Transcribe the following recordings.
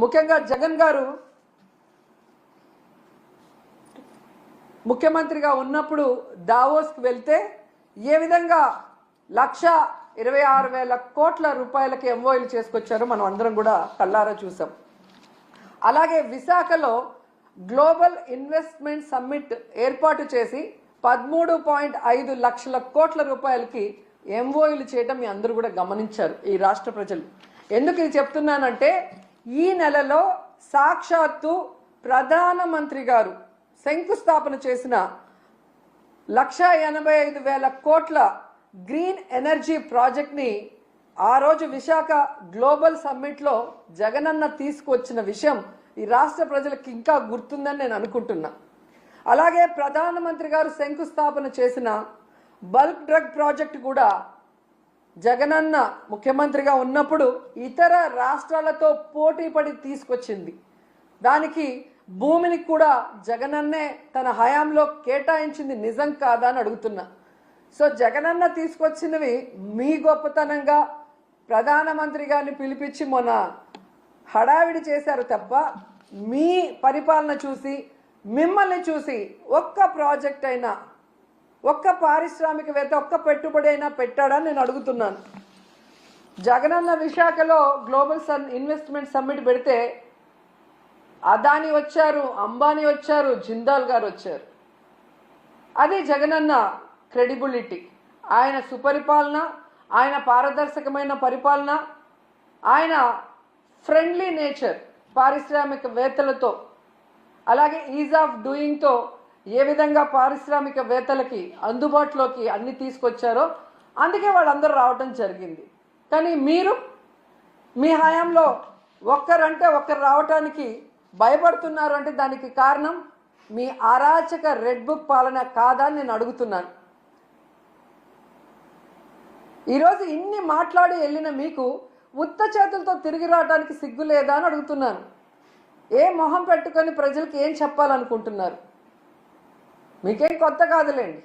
ముఖ్యంగా జగన్ గారు ముఖ్యమంత్రిగా ఉన్నప్పుడు దావోస్కి వెళ్తే ఏ విధంగా 1,26,000 కోట్ల రూపాయలకి ఎంఓయూలు చేసుకొచ్చారో మనం అందరం కూడా కళ్ళారా చూసాం. అలాగే విశాఖలో గ్లోబల్ ఇన్వెస్ట్మెంట్ సమ్మిట్ ఏర్పాటు చేసి 13.5 లక్షల కోట్ల రూపాయలకి ఎంఓయూలు చేయడం మీ అందరూ కూడా గమనించారు ఈ రాష్ట్ర ప్రజలు. ఎందుకు ఇది చెప్తున్నానంటే ఈ నెలలో సాక్షాత్తు ప్రధానమంత్రి గారు శంకుస్థాపన చేసిన 1,85,000 కోట్ల గ్రీన్ ఎనర్జీ ప్రాజెక్ట్ని ఆ రోజు విశాఖ గ్లోబల్ సమ్మిట్లో జగనన్న తీసుకొచ్చిన విషయం ఈ రాష్ట్ర ప్రజలకు ఇంకా గుర్తుందని నేను అనుకుంటున్నా. అలాగే ప్రధానమంత్రి గారు శంకుస్థాపన చేసిన బల్క్ డ్రగ్ ప్రాజెక్ట్ కూడా జగనన్న ముఖ్యమంత్రిగా ఉన్నప్పుడు ఇతర రాష్ట్రాలతో పోటీ పడి తీసుకొచ్చింది. దానికి భూమిని కూడా జగనన్నే తన హయాంలో కేటాయించింది నిజం కాదా అని అడుగుతున్నా. సో జగనన్న తీసుకొచ్చినవి మీ గొప్పతనంగా ప్రధానమంత్రి గారిని పిలిపించి మొన్న హడావిడి చేశారు తప్ప మీ పరిపాలన చూసి మిమ్మల్ని చూసి ఒక్క ప్రాజెక్ట్ అయినా ఒక్క పారిశ్రామికవేత్త ఒక్క పెట్టుబడి అయినా పెట్టాడని నేను అడుగుతున్నాను. జగనన్న విశాఖలో గ్లోబల్ ఇన్వెస్ట్మెంట్ సమ్మిట్ పెడితే అదాని వచ్చారు, అంబానీ వచ్చారు, జిందాల్ గారు వచ్చారు. అది జగనన్న క్రెడిబిలిటీ, ఆయన సుపరిపాలన, ఆయన పారదర్శకమైన పరిపాలన, ఆయన ఫ్రెండ్లీ నేచర్ పారిశ్రామికవేత్తలతో, అలాగే ఈజ్ ఆఫ్ డూయింగ్తో ఏ విధంగా పారిశ్రామికవేత్తలకి అందుబాటులోకి అన్ని తీసుకొచ్చారో అందుకే వాళ్ళందరూ రావటం జరిగింది. కానీ మీరు మీ హయాంలో ఒక్కరంటే ఒక్కరు రావటానికి భయపడుతున్నారు అంటే దానికి కారణం మీ అరాచక రెడ్ బుక్ పాలన కాదా అని నేను అడుగుతున్నాను. ఈరోజు ఇన్ని మాట్లాడి వెళ్ళిన మీకు ఉత్త చేతులతో తిరిగి రావడానికి సిగ్గు లేదా అని అడుగుతున్నాను. ఏ మొహం పెట్టుకొని ప్రజలకు ఏం చెప్పాలనుకుంటున్నారు? మీకేం కొత్త కాదులేండి.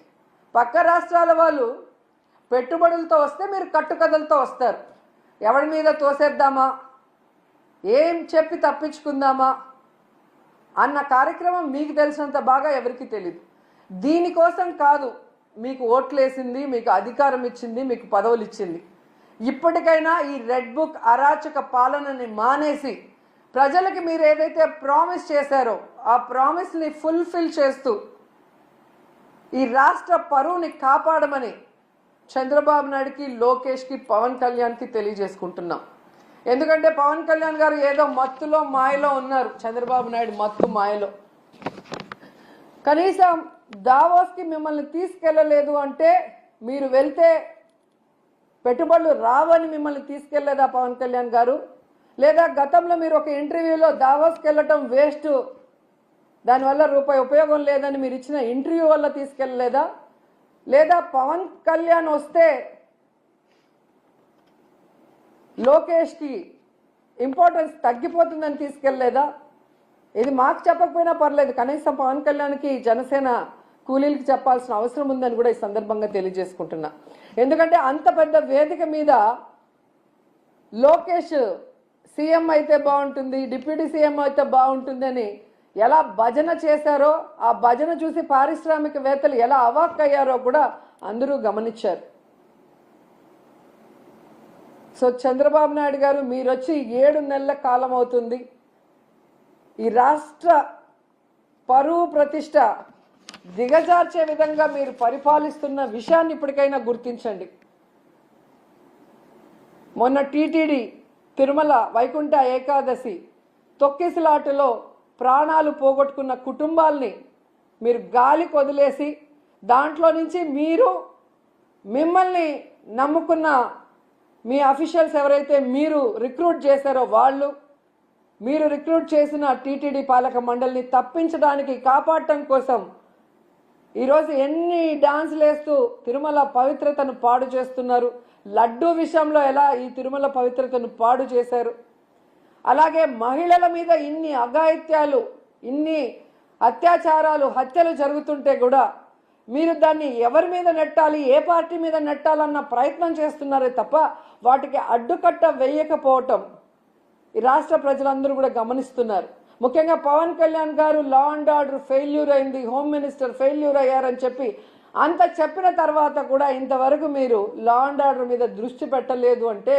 పక్క రాష్ట్రాల వాళ్ళు పెట్టుబడులతో వస్తే మీరు కట్టుకథలతో వస్తారు. ఎవరి మీద తోసేద్దామా, ఏం చెప్పి తప్పించుకుందామా అన్న కార్యక్రమం మీకు తెలిసినంత బాగా ఎవరికి తెలియదు. దీనికోసం కాదు మీకు ఓట్లేసింది, మీకు అధికారం ఇచ్చింది, మీకు పదవులు ఇచ్చింది. ఇప్పటికైనా ఈ రెడ్ బుక్ అరాచక పాలనని మానేసి ప్రజలకి మీరు ఏదైతే ప్రామిస్ చేశారో ఆ ప్రామిస్ని ఫుల్ఫిల్ చేస్తూ ఈ రాష్ట్ర పరువుని కాపాడమని చంద్రబాబు నాయుడుకి, లోకేష్కి, పవన్ కళ్యాణ్కి తెలియజేసుకుంటున్నాం. ఎందుకంటే పవన్ కళ్యాణ్ గారు ఏదో మత్తులో మాయలో ఉన్నారు, చంద్రబాబు నాయుడు మత్తు మాయలో. కనీసం దావోస్కి మిమ్మల్ని తీసుకెళ్ళలేదు అంటే మీరు వెళ్తే పెట్టుబడులు రావని మిమ్మల్ని తీసుకెళ్లేదా పవన్ కళ్యాణ్ గారు? లేదా గతంలో మీరు ఒక ఇంటర్వ్యూలో దావోస్కి వెళ్ళటం వేస్ట్, దానివల్ల రూపాయి ఉపయోగం లేదని మీరు ఇచ్చిన ఇంటర్వ్యూ వల్ల తీసుకెళ్ళలేదా? లేదా పవన్ కళ్యాణ్ వస్తే లోకేష్కి ఇంపార్టెన్స్ తగ్గిపోతుందని తీసుకెళ్ళలేదా? ఇది మాకు చెప్పకపోయినా పర్లేదు, కనీసం పవన్ కళ్యాణ్కి జనసేన కూలీలకి చెప్పాల్సిన అవసరం ఉందని కూడా ఈ సందర్భంగా తెలియజేసుకుంటున్నా. ఎందుకంటే అంత పెద్ద వేదిక మీద లోకేష్ సీఎం అయితే బాగుంటుంది, డిప్యూటీ సీఎం అయితే బాగుంటుంది అని ఎలా భజన చేశారో, ఆ భజన చూసి పారిశ్రామికవేత్తలు ఎలా అవాక్కయ్యారో కూడా అందరూ గమనించారు. సో చంద్రబాబు నాయుడు గారు మీరు వచ్చి 7 నెలల కాలం అవుతుంది. ఈ రాష్ట్ర పరువు ప్రతిష్ట దిగజార్చే విధంగా మీరు పరిపాలిస్తున్న విషయాన్ని ఇప్పటికైనా గుర్తించండి. మొన్న టీటీడీ తిరుమల వైకుంఠ ఏకాదశి తొక్కిసలాటలో ప్రాణాలు పోగొట్టుకున్న కుటుంబాల్ని మీరు గాలికి వదిలేసి దాంట్లో నుంచి మిమ్మల్ని నమ్ముకున్న మీ అఫీషియల్స్ ఎవరైతే మీరు రిక్రూట్ చేశారో మీరు రిక్రూట్ చేసిన టీటీడీ పాలక మండలిని తప్పించడానికి, కాపాడటం కోసం ఈరోజు ఎన్ని డాన్సులు వేస్తూ తిరుమల పవిత్రతను పాడు చేస్తున్నారు. లడ్డూ విషయంలో ఎలా ఈ తిరుమల పవిత్రతను పాడు చేశారు. అలాగే మహిళల మీద ఇన్ని అఘాయిత్యాలు, ఇన్ని అత్యాచారాలు, హత్యలు జరుగుతుంటే కూడా మీరు దాన్ని ఎవరి మీద నెట్టాలి, ఏ పార్టీ మీద నెట్టాలన్న ప్రయత్నం చేస్తున్నారే తప్ప వాటికి అడ్డుకట్ట వేయకపోవటం ఈ రాష్ట్ర ప్రజలందరూ కూడా గమనిస్తున్నారు. ముఖ్యంగా పవన్ కళ్యాణ్ గారు లా అండ్ ఆర్డర్ ఫెయిల్యూర్ అయింది, హోమ్ మినిస్టర్ ఫెయిల్యూర్ అయ్యారని చెప్పి అంత చెప్పిన తర్వాత కూడా ఇంతవరకు మీరు లా అండ్ ఆర్డర్ మీద దృష్టి పెట్టలేదు అంటే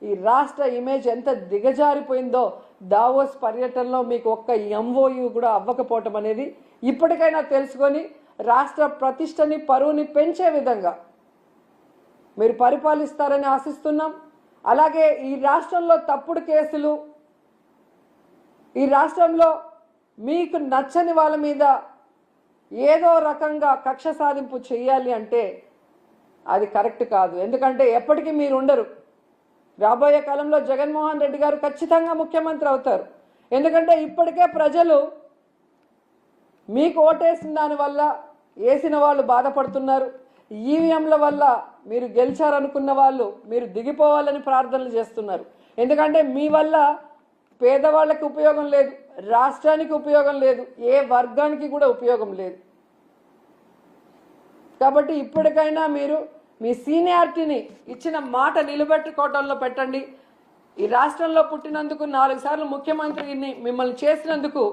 ఈ రాష్ట్ర ఇమేజ్ ఎంత దిగజారిపోయిందో దావోస్ పర్యటనలో మీకు ఒక్క ఎంఓయు కూడా అవ్వకపోవటం అనేది ఇప్పటికైనా తెలుసుకొని రాష్ట్ర ప్రతిష్టని పరువుని పెంచే విధంగా మీరు పరిపాలిస్తారని ఆశిస్తున్నాం. అలాగే ఈ రాష్ట్రంలో తప్పుడు కేసులు, ఈ రాష్ట్రంలో మీకు నచ్చని వాళ్ళ మీద ఏదో రకంగా కక్ష సాధింపు చేయాలి అంటే అది కరెక్ట్ కాదు. ఎందుకంటే ఎప్పటికీ మీరు ఉండరు. రాబోయే కాలంలో జగన్మోహన్ రెడ్డి గారు ఖచ్చితంగా ముఖ్యమంత్రి అవుతారు. ఎందుకంటే ఇప్పటికే ప్రజలు మీకు ఓటేసిన దానివల్ల వేసిన వాళ్ళు బాధపడుతున్నారు. ఈవీఎంల వల్ల మీరు గెలిచారనుకున్న వాళ్ళు మీరు దిగిపోవాలని ప్రార్థనలు చేస్తున్నారు. ఎందుకంటే మీ వల్ల పేదవాళ్ళకి ఉపయోగం లేదు, రాష్ట్రానికి ఉపయోగం లేదు, ఏ వర్గానికి కూడా ఉపయోగం లేదు. కాబట్టి ఇప్పటికైనా మీరు మీ సీనియారిటీని ఇచ్చిన మాట నిలబెట్టుకోవడంలో పెట్టండి. ఈ రాష్ట్రంలో పుట్టినందుకు 4 సార్లు ముఖ్యమంత్రిని మిమ్మల్ని చేసినందుకు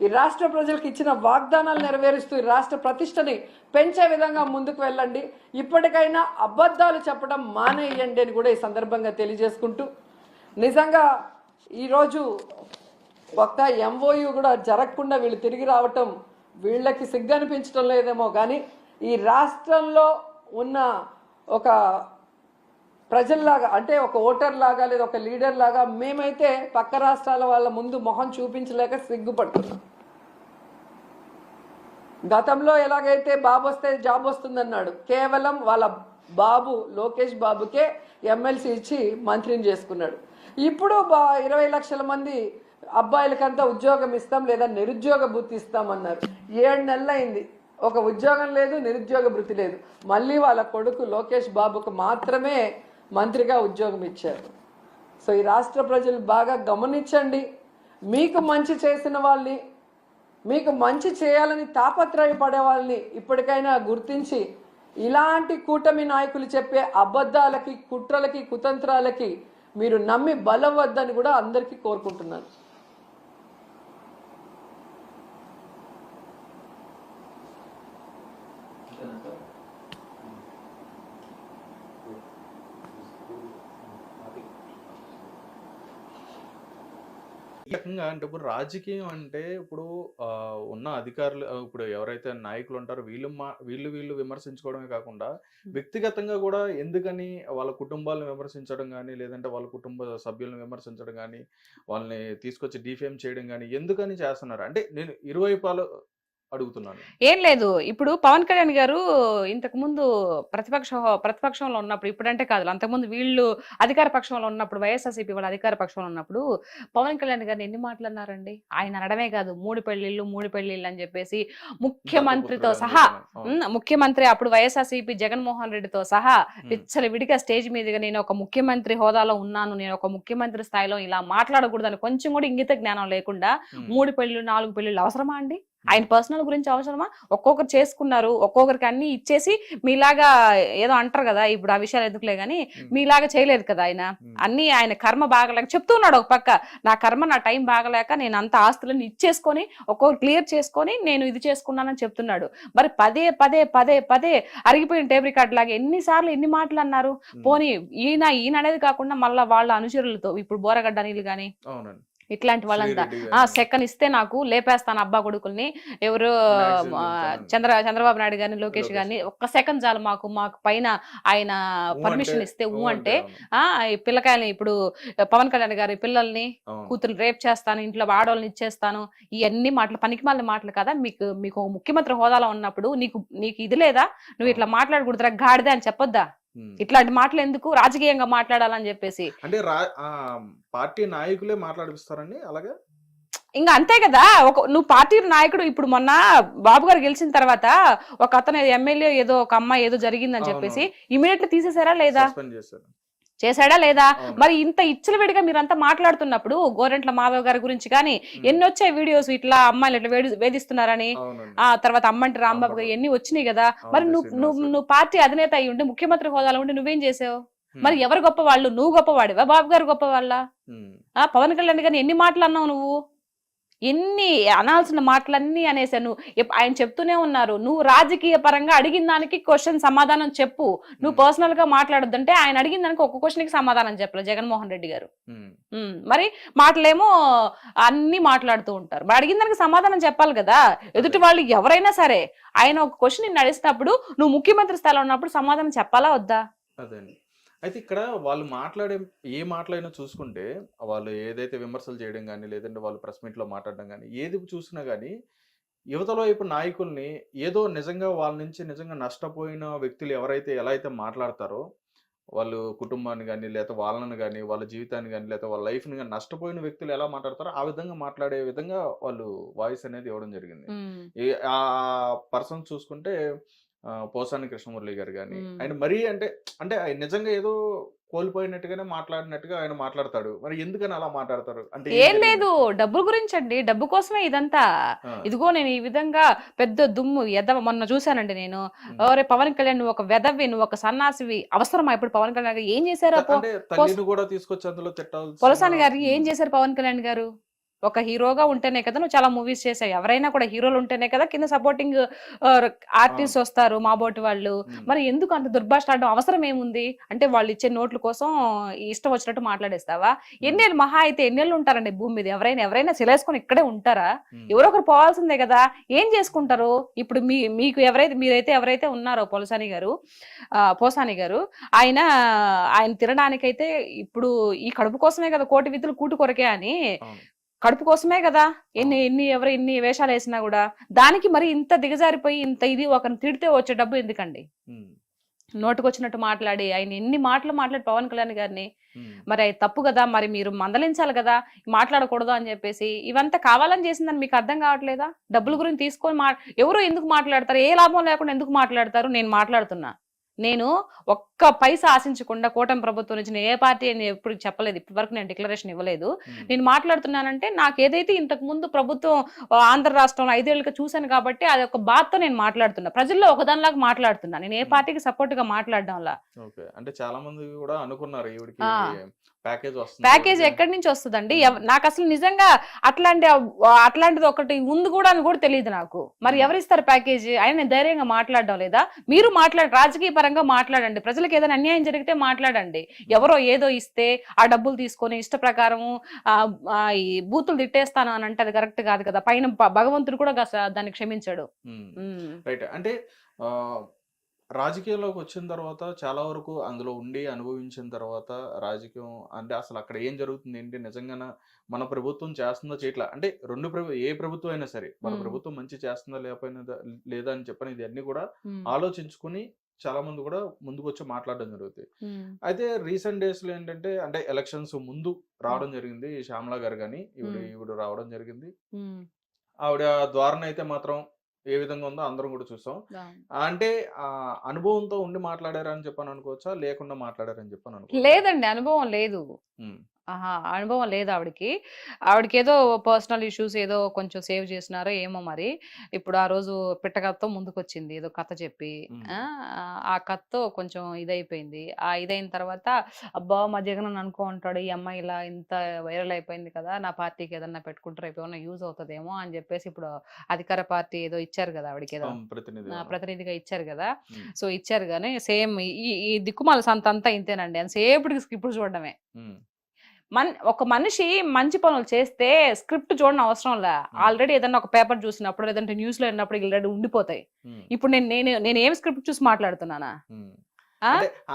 ఈ రాష్ట్ర ప్రజలకు ఇచ్చిన వాగ్దానాలు నెరవేరుస్తూ ఈ రాష్ట్ర ప్రతిష్టని పెంచే విధంగా ముందుకు వెళ్ళండి. ఇప్పటికైనా అబద్ధాలు చెప్పడం మానేయండి అని కూడా ఈ సందర్భంగా తెలియజేసుకుంటూ, నిజంగా ఈరోజు ఒక్క ఎంఓయు కూడా జరగకుండా వీళ్ళు తిరిగి రావటం వీళ్ళకి సిగ్గు అనిపించడం లేదేమో కానీ ఈ రాష్ట్రంలో ఉన్న ఒక ప్రజల్లాగా అంటే ఒక ఓటర్ లాగా లేదా ఒక లీడర్ లాగా మేమైతే పక్క రాష్ట్రాల వాళ్ళ ముందు మొహం చూపించలేక సిగ్గుపడుతున్నాం. గతంలో ఎలాగైతే బాబు వస్తే జాబ్ వస్తుందన్నాడు, కేవలం వాళ్ళ బాబు లోకేష్ బాబుకే ఎమ్మెల్సీ ఇచ్చి మంత్రిని చేసుకున్నాడు. ఇప్పుడు 20 లక్షల మంది అబ్బాయిలకంతా ఉద్యోగం ఇస్తాం లేదా నిరుద్యోగ భృతి ఇస్తామన్నారు. 7 నెలలు అయింది, ఒక ఉద్యోగం లేదు, నిరుద్యోగ భృతి లేదు. మళ్ళీ వాళ్ళ కొడుకు లోకేష్ బాబుకు మాత్రమే మంత్రిగా ఉద్యోగం ఇచ్చారు. సో ఈ రాష్ట్ర ప్రజలు బాగా గమనించండి. మీకు మంచి చేసిన వాళ్ళని, మీకు మంచి చేయాలని తాపత్రయపడే వాళ్ళని ఇప్పటికైనా గుర్తించి ఇలాంటి కూటమి నాయకులు చెప్పే అబద్ధాలకి, కుట్రలకి, కుతంత్రాలకి మీరు నమ్మి బలవద్దని కూడా అందరికీ కోరుకుంటున్నాను. ఈ రకంగా అంటే ఇప్పుడు రాజకీయం అంటే ఇప్పుడు ఉన్న అధికారులు ఇప్పుడు ఎవరైతే నాయకులు ఉంటారో వీళ్ళు విమర్శించుకోవడమే కాకుండా వ్యక్తిగతంగా కూడా ఎందుకని వాళ్ళ కుటుంబాలను విమర్శించడం కానీ లేదంటే వాళ్ళ కుటుంబ సభ్యులను విమర్శించడం కానీ వాళ్ళని తీసుకొచ్చి డిఫేమ్ చేయడం కానీ ఎందుకని చేస్తున్నారు అంటే నేను ఇరువైపులు అడుగుతున్నాను. ఏం లేదు, ఇప్పుడు పవన్ కళ్యాణ్ గారు ఇంతకు ముందు ప్రతిపక్షంలో ఉన్నప్పుడు, ఇప్పుడంటే కాదు, అంతకుముందు వీళ్ళు అధికార పక్షంలో ఉన్నప్పుడు, వైఎస్ఆర్సీపీ వాళ్ళ అధికార పక్షంలో ఉన్నప్పుడు పవన్ కళ్యాణ్ గారిని ఎన్ని మాటలు అన్నారండి. ఆయన అనడమే కాదు, 3 పెళ్లిళ్ళు అని చెప్పేసి ముఖ్యమంత్రితో సహా, ముఖ్యమంత్రి అప్పుడు వైఎస్ఆర్సీపీ జగన్మోహన్ రెడ్డితో సహా విడిగా స్టేజ్ మీదుగా నేను ఒక ముఖ్యమంత్రి హోదాలో ఉన్నాను, నేను ఒక ముఖ్యమంత్రి స్థాయిలో ఇలా మాట్లాడకూడదని కొంచెం కూడా ఇంగిత జ్ఞానం లేకుండా 3 పెళ్లిళ్ళు 4 పెళ్లిళ్ళు అవసరమా అండి? ఆయన పర్సనల్ గురించి అవసరమా? ఒక్కొక్కరు చేసుకున్నారు, ఒక్కొక్కరికి అన్ని ఇచ్చేసి మీలాగా ఏదో అంటారు కదా, ఇప్పుడు ఆ విషయాలు ఎందుకులే గానీ మీలాగా చేయలేదు కదా ఆయన. అన్ని ఆయన కర్మ బాగలేక చెప్తున్నాడు, ఒక పక్క నా కర్మ నా టైం బాగలేక నేను అంత ఆస్తులను ఇచ్చేసుకొని ఒక్కొక్కరు క్లియర్ చేసుకొని నేను ఇది చేసుకున్నానని చెప్తున్నాడు. మరి పదే పదే పదే పదే అరిగిపోయిన టేప్ రికార్డ్ లాగా ఎన్నిసార్లు ఎన్ని మాటలు అన్నారు. పోనీ ఈయన అనేది కాకుండా మళ్ళీ వాళ్ళ అనుచరులతో ఇప్పుడు బోరగడ్డ నీళ్ళు గాని ఇట్లాంటి వాళ్ళంతా సెకండ్ ఇస్తే నాకు లేపేస్తాను అబ్బా కొడుకుల్ని, ఎవరు చంద్రబాబు నాయుడు గారిని, లోకేష్ గారిని, ఒక్క సెకండ్ చాలు మాకు పైన ఆయన పర్మిషన్ ఇస్తే అంటే పిల్లకాయలని, ఇప్పుడు పవన్ కళ్యాణ్ గారి పిల్లల్ని కూతురు రేప్ చేస్తాను, ఇంట్లో ఆడవాళ్ళని ఇచ్చేస్తాను, ఇవన్నీ మాటలు పనికిమాలిన మాటలు కదా. మీకు ముఖ్యమంత్రి హోదాలో ఉన్నప్పుడు నీకు ఇది లేదా, నువ్వు ఇట్లా మాట్లాడకూడదురా గాడిదే అని చెప్పొద్దా? ఇట్లాంటి మాటలు ఎందుకు రాజకీయంగా మాట్లాడాలని చెప్పేసి అంటే పార్టీ నాయకులే మాట్లాడిస్తారండి అలాగే. ఇంకా అంతే కదా, నువ్వు పార్టీ నాయకుడు. ఇప్పుడు మొన్న బాబు గారు గెలిచిన తర్వాత ఒక అతను ఎమ్మెల్యే ఏదో ఒక అమ్మాయి ఏదో జరిగిందని చెప్పేసి ఇమీడియట్లీ తీసేసారా లేదా? చేశాడా లేదా? మరి ఇంత ఇచ్చలవిడిగా మీరంతా మాట్లాడుతున్నప్పుడు గోరెంట్ల మాధవ్ గారి గురించి కానీ ఎన్ని వచ్చాయి వీడియోస్, ఇట్లా అమ్మాయిలు ఇట్లా వేధిస్తున్నారని, తర్వాత అమ్మంటి రాంబాబు గారు ఎన్ని వచ్చినాయి కదా. మరి నువ్వు పార్టీ అధినేత అయ్యి ఉండి ముఖ్యమంత్రి హోదాలో ఉండి నువ్వేం చేసావు? మరి ఎవరు గొప్ప వాళ్ళు? నువ్వు గొప్పవాడివా, బాబు గారు గొప్పవాళ్ళ? పవన్ కళ్యాణ్ గారిని ఎన్ని మాటలు అన్నావు నువ్వు? ఎన్ని అనాల్సిన మాటలన్నీ అనేసా నువ్వు. ఆయన చెప్తూనే ఉన్నారు, నువ్వు రాజకీయ పరంగా అడిగిన దానికి క్వశ్చన్ సమాధానం చెప్పు, నువ్వు పర్సనల్ గా మాట్లాడొద్దంటే ఆయన అడిగిన దానికి ఒక్క క్వశ్చన్ కి సమాధానం చెప్పలేదు జగన్మోహన్ రెడ్డి గారు. మరి మాటలేమో అన్ని మాట్లాడుతూ ఉంటారు, మరి అడిగిన దానికి సమాధానం చెప్పాలి కదా. ఎదుటి వాళ్ళు ఎవరైనా సరే ఆయన ఒక క్వశ్చన్ నిన్ను అడిగినప్పుడు నువ్వు ముఖ్యమంత్రి స్థాయిలో ఉన్నప్పుడు సమాధానం చెప్పాలా వద్దా? అదే. అయితే ఇక్కడ వాళ్ళు మాట్లాడే ఏ మాటలైనా చూసుకుంటే, వాళ్ళు ఏదైతే విమర్శలు చేయడం కానీ, లేదంటే వాళ్ళు ప్రెస్ మీట్లో మాట్లాడడం కానీ, ఏది చూసినా కానీ యువతలో ఇప్పుడు నాయకుల్ని ఏదో నిజంగా వాళ్ళ నుంచి నిజంగా నష్టపోయిన వ్యక్తులు ఎవరైతే ఎలా అయితే మాట్లాడతారో, వాళ్ళు కుటుంబాన్ని కానీ, లేదా వాళ్ళని కానీ, వాళ్ళ జీవితాన్ని కానీ, లేదా వాళ్ళ లైఫ్ని కానీ నష్టపోయిన వ్యక్తులు ఎలా మాట్లాడతారో ఆ విధంగా మాట్లాడే విధంగా వాళ్ళు వాయిస్ అనేది ఇవ్వడం జరిగింది. ఆ పర్సన్ చూసుకుంటే పోసాని కృష్ణమురళి గారు కానీ, ఆయన మరీ అంటే అంటే ఆయన నిజంగా ఏదో కోల్పోయినట్టుగానే మాట్లాడినట్టుగా ఆయన మాట్లాడతాడు. మరి ఎందుకని అలా మాట్లాడతారు అంటే ఏం లేదు, డబ్బు గురించి అండి, డబ్బు కోసమే ఇదంతా. ఇదిగో నేను ఈ విధంగా పెద్ద దుమ్ము ఎదవ మొన్న చూసానండి నేను. ఎవరే పవన్ కళ్యాణ్, నువ్వు ఒక వెదవి, నువ్వు ఒక సన్నాసివి, అవసరమా ఇప్పుడు పవన్ కళ్యాణ్ గారు? ఏం చేశారు? కూడా తీసుకొచ్చి అందులో తిట్టాలి. పోసాని గారు ఏం చేశారు పవన్ కళ్యాణ్ గారు? ఒక హీరోగా ఉంటేనే కదా నువ్వు చాలా మూవీస్ చేసావు. ఎవరైనా కూడా హీరోలు ఉంటేనే కదా కింద సపోర్టింగ్ ఆర్టిస్ట్ వస్తారు, మా బోటి వాళ్ళు. మరి ఎందుకు అంత దుర్భాషలాడడం అవసరం ఏముంది? అంటే వాళ్ళు ఇచ్చే నోట్ల కోసం ఇష్టం వచ్చినట్టు మాట్లాడేస్తావా? ఎన్నేళ్ళు మహా అయితే ఎన్నేళ్ళు ఉంటారండి భూమి మీద? ఎవరైనా సిలేసుకొని ఇక్కడే ఉంటారా? ఎవరో ఒకరు పోవాల్సిందే కదా. ఏం చేసుకుంటారు ఇప్పుడు? మీకు ఎవరైతే ఉన్నారో పోసాని గారు ఆయన తినడానికైతే ఇప్పుడు ఈ కడుపు కోసమే కదా, కోటి విధులు కూటు కొరకే అని, కడుపు కోసమే కదా ఎన్ని వేషాలు వేసినా కూడా. దానికి మరి ఇంత దిగజారిపోయి ఇంత ఇది ఒకరిని తిడితే వచ్చే డబ్బు ఎందుకండి? నోటుకొచ్చినట్టు మాట్లాడి ఆయన ఎన్ని మాట్లాడి పవన్ కళ్యాణ్ గారిని, మరి అది తప్పు కదా. మరి మీరు మందలించాలి కదా, మాట్లాడకూడదు అని చెప్పేసి. ఇవంతా కావాలని చేసిందని మీకు అర్థం కావట్లేదా? డబ్బుల గురించి తీసుకొని ఎవరు ఎందుకు మాట్లాడతారు? ఏ లాభం లేకుండా ఎందుకు మాట్లాడతారు? నేను మాట్లాడుతున్నా, నేను ఒక్క పైసా ఆశించకుండా కూటమి ప్రభుత్వం నుంచి నేను ఏ పార్టీ అని ఎప్పుడు చెప్పలేదు, ఇప్పటి వరకు నేను డిక్లరేషన్ ఇవ్వలేదు. నేను మాట్లాడుతున్నానంటే నాకు ఏదైతే ఇంతకు ముందు ప్రభుత్వం ఆంధ్ర రాష్ట్రంలో 5 ఏళ్ళుగా చూశాను కాబట్టి అది ఒక బాధతో నేను మాట్లాడుతున్నా, ప్రజల్లో ఒకదానిలాగా మాట్లాడుతున్నా. నేను ఏ పార్టీకి సపోర్ట్ గా మాట్లాడడంలా. అంటే చాలా మంది కూడా అనుకున్నారు ప్యాకేజ్ ఎక్కడి నుంచి వస్తుందండి? నాకు అసలు నిజంగా అట్లాంటిది ఒకటి ఉంది కూడా అని కూడా తెలియదు నాకు. మరి ఎవరిస్తారు ప్యాకేజీ? ఆయన నేను ధైర్యంగా మాట్లాడడం లేదా? మీరు రాజకీయ పరంగా మాట్లాడండి, ప్రజలకు ఏదైనా అన్యాయం జరిగితే మాట్లాడండి. ఎవరో ఏదో ఇస్తే ఆ డబ్బులు తీసుకొని ఇష్ట ప్రకారము ఈ బూతులు తిట్టేస్తాను అని అంటే అది కరెక్ట్ కాదు కదా. పైన భగవంతుడు కూడా దాన్ని క్షమించాడు. అంటే రాజకీయాల్లోకి వచ్చిన తర్వాత చాలా వరకు అందులో ఉండి అనుభవించిన తర్వాత రాజకీయం అంటే అసలు అక్కడ ఏం జరుగుతుంది ఏంటి, నిజంగా మన ప్రభుత్వం చేస్తుందో చేయట్లా అంటే ఏ ప్రభుత్వం అయినా సరే మన ప్రభుత్వం మంచి చేస్తుందా లేదా అని చెప్పని ఇది అన్ని కూడా ఆలోచించుకుని చాలా మంది కూడా ముందుకు వచ్చి మాట్లాడడం జరుగుతుంది. అయితే రీసెంట్ డేస్ లో ఏంటంటే అంటే ఎలక్షన్స్ ముందు రావడం జరిగింది శ్యామలా గారు కానీ ఈవిడ రావడం జరిగింది. ఆవిడ ద్వారా అయితే మాత్రం ఏ విధంగా ఉందో అందరం కూడా చూసాం. అంటే అనుభవంతో ఉండి మాట్లాడారని చెప్పని అనుకోవచ్చా, లేకుండా మాట్లాడారని చెప్పని అనుకో? లేదండి, అనుభవం లేదు. అనుభవం లేదు ఆవిడకి ఏదో పర్సనల్ ఇష్యూస్ ఏదో కొంచెం సేవ్ చేసినారో ఏమో మరి. ఇప్పుడు ఆ రోజు పిట్టకథతో ముందుకు వచ్చింది ఏదో కథ చెప్పి, ఆ కథతో కొంచెం ఇదైపోయింది. ఆ ఇదైన తర్వాత అబ్బా మా జగన్ అనుకో ఉంటాడు, ఈ అమ్మాయి ఇలా ఇంత వైరల్ అయిపోయింది కదా, నా పార్టీకి ఏదన్నా పెట్టుకుంటారు రేపు ఏమన్నా యూజ్ అవుతుందేమో అని చెప్పేసి ఇప్పుడు అధికార పార్టీ ఏదో ఇచ్చారు కదా ఆవిడకి, ఏదో ప్రతినిధిగా ఇచ్చారు కదా. సో ఇచ్చారు కానీ సేమ్ ఈ దిక్కుమాల సంత అంతా ఇంతేనండి, అని సేపటికి స్క్రిప్ట్ చూడడమే. ఒక మనిషి మంచి పనులు చేస్తే స్క్రిప్ట్ చూడడం అవసరం లే. ఆల్రెడీ ఏదన్నా ఒక పేపర్ చూసినప్పుడు లేదంటే న్యూస్ లో విన్నప్పుడు ఆల్రెడీ ఉండిపోతాయి. ఇప్పుడు నేను ఏం స్క్రిప్ట్ చూసి మాట్లాడుతున్నానా?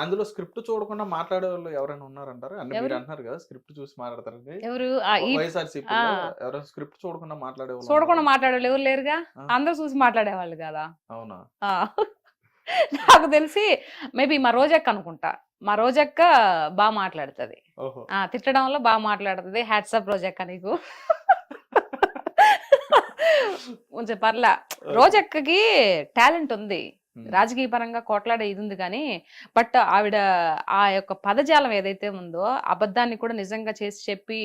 అందులో స్క్రిప్ట్ చూడకుండా మాట్లాడే వాళ్ళు ఎవరైనా ఉన్నారంటారు? అంటున్నారు కదా స్క్రిప్ట్ చూసి మాట్లాడతారండి. ఎవరు? ఎవరైనా స్క్రిప్ట్ చూడకుండా మాట్లాడేవాళ్ళు ఎవరు లేరుగా, అందరూ చూసి మాట్లాడేవాళ్ళు కదా. అవునా? నాకు తెలిసి మేబీ మా రోజక్క అనుకుంటా, మా రోజక్క బాగా మాట్లాడుతుంది, తిట్టడంలో బాగా మాట్లాడుతుంది. హ్యాట్సాప్ రోజక్క నీకు. కొంచెం పర్లా, రోజక్కకి టాలెంట్ ఉంది, రాజకీయ పరంగా కొట్లాడే ఇది ఉంది కానీ, బట్ ఆవిడ ఆ యొక్క పదజాలం ఏదైతే ఉందో అబద్ధాన్ని కూడా నిజంగా చేసి చెప్పి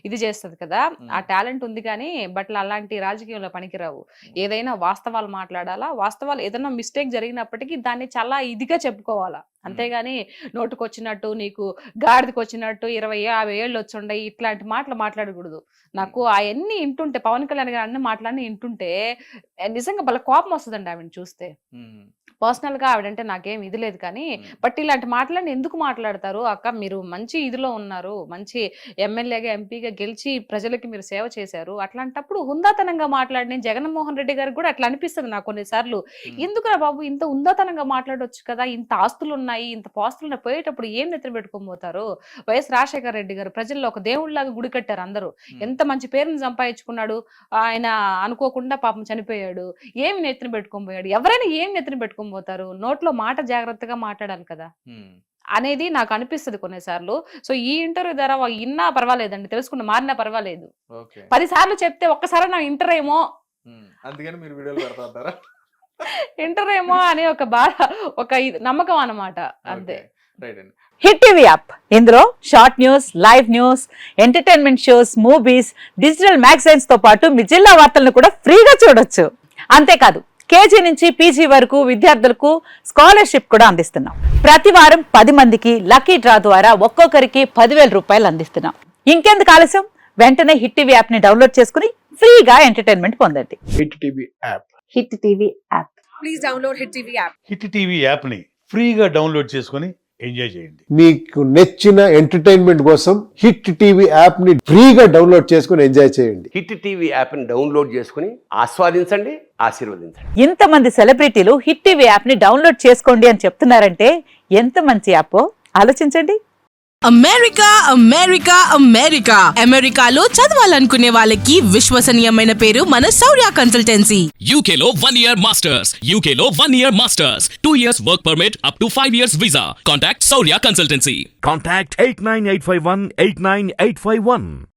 ఇది చేస్తుంది కదా, ఆ టాలెంట్ ఉంది కానీ బట్ అలాంటి రాజకీయంలో పనికిరావు. ఏదైనా వాస్తవాలు మాట్లాడాలా, వాస్తవాలు ఏదైనా మిస్టేక్ జరిగినప్పటికీ దాన్ని చాలా ఇదిగా చెప్పుకోవాలా. అంతేగాని నోటుకొచ్చినట్టు నీకు గాడిదకి వచ్చినట్టు 20-50 ఏళ్ళు వచ్చుండయి ఇట్లాంటి మాటలు మాట్లాడకూడదు. నాకు అవన్నీ వింటుంటే పవన్ కళ్యాణ్ గారు అన్ని మాటలన్నీ వింటుంటే నిజంగా భలే కోపం వస్తుందండి ఆవిడని చూస్తే. పర్సనల్ గా ఆవిడంటే నాకేం ఇది లేదు కానీ బట్ ఇలాంటి మాటలన్నీ ఎందుకు మాట్లాడతారు అక్క? మీరు మంచి ఇదిలో ఉన్నారు, మంచి ఎమ్మెల్యేగా ఎంపీగా గెలిచి ప్రజలకి మీరు సేవ చేశారు. అట్లాంటప్పుడు హుందాతనంగా మాట్లాడి జగన్మోహన్ రెడ్డి గారికి కూడా అట్లా అనిపిస్తుంది నాకు కొన్నిసార్లు. ఎందుకురా బాబు ఇంత హుందాతనంగా మాట్లాడొచ్చు కదా, ఇంత ఆస్తులు ఉన్నాయి, ఇంత పాస్తులు ఉన్నాయి, పోయేటప్పుడు ఏం నెత్తిన పెట్టుకొని పోతారు? వైఎస్ రాజశేఖర రెడ్డి గారు ప్రజల్లో ఒక దేవుళ్ళలాగా గుడి కట్టారు. అందరూ ఎంత మంచి పేరుని సంపాదించుకున్నాడు. ఆయన అనుకోకుండా పాపం చనిపోయాడు. ఏమి నెత్తిన పెట్టుకొని పోయాడు? ఎవరైనా ఏం నెత్తిన పెట్టుకొని పోతారు? నోట్లో మాట జాగ్రత్తగా మాట్లాడాలి కదా అనేది నాకు అనిపిస్తుంది కొన్నిసార్లు. సో ఈ ఇంటర్వ్యూ ద్వారా ఇన్నా పర్వాలేదండి, తెలుసుకున్న మారినా పర్వాలేదు. 10 సార్లు చెప్తే ఒక్కసారి నా ఇంటర్ ఏమో అందుకని మీరు వీడియోలు పెడతారా? ఇంటర్ ఏమో అనే ఒక బాధ, ఒక నమ్మకం అన్నమాట, అంతే. హిట్ టీవీ యాప్, ఇందులో short news, live news, entertainment shows, movies, digital magazines తో పాటు మీ జిల్లా వార్తలను కూడా ఫ్రీగా చూడొచ్చు. అంతేకాదు కేజీ నుంచి పీజీ వరకు విద్యార్థులకు స్కాలర్షిప్ కూడా అందిస్తున్నాం. ప్రతి వారం 10 మందికి లక్కీ డ్రా ద్వారా ఒక్కొక్కరికి 10,000 రూపాయలు అందిస్తున్నాం. ఇంకెందుకు ఆలస్యం, వెంటనే హిట్ టీవీ యాప్ ని డౌన్లోడ్ చేసుకుని ఫ్రీగా ఎంటర్టైన్మెంట్ పొందండి. Hit TV app. Hit TV app. Please download hit TV app. Hit TV app ని ఫ్రీగా డౌన్లోడ్ చేసుకొని ఎంజాయ్ చేయండి. మీకు నచ్చిన ఎంటర్టైన్మెంట్ కోసం హిట్ టీవీ యాప్ ని ఫ్రీగా డౌన్లోడ్ చేసుకుని ఎంజాయ్ చేయండి. హిట్ టీవీ యాప్ ని డౌన్లోడ్ చేసుకుని ఆస్వాదించండి, ఆశీర్వదించండి. ఇంతమంది సెలబ్రిటీలు హిట్ టీవీ యాప్ ని డౌన్లోడ్ చేసుకోండి అని చెప్తున్నారంటే ఎంత మంచి యాప్ ఆలోచించండి. అమెరికా అమెరికా అమెరికా అమెరికాలో చదవాలనుకునే వాళ్ళకి విశ్వసనీయమైన పేరు మన శౌర్య కన్సల్టెన్సీ. UK లో 1 year masters. UK లో 1 year masters. 2 years work permit up to 5 years visa. Contact Saurya Consultancy. Contact 89851 89851.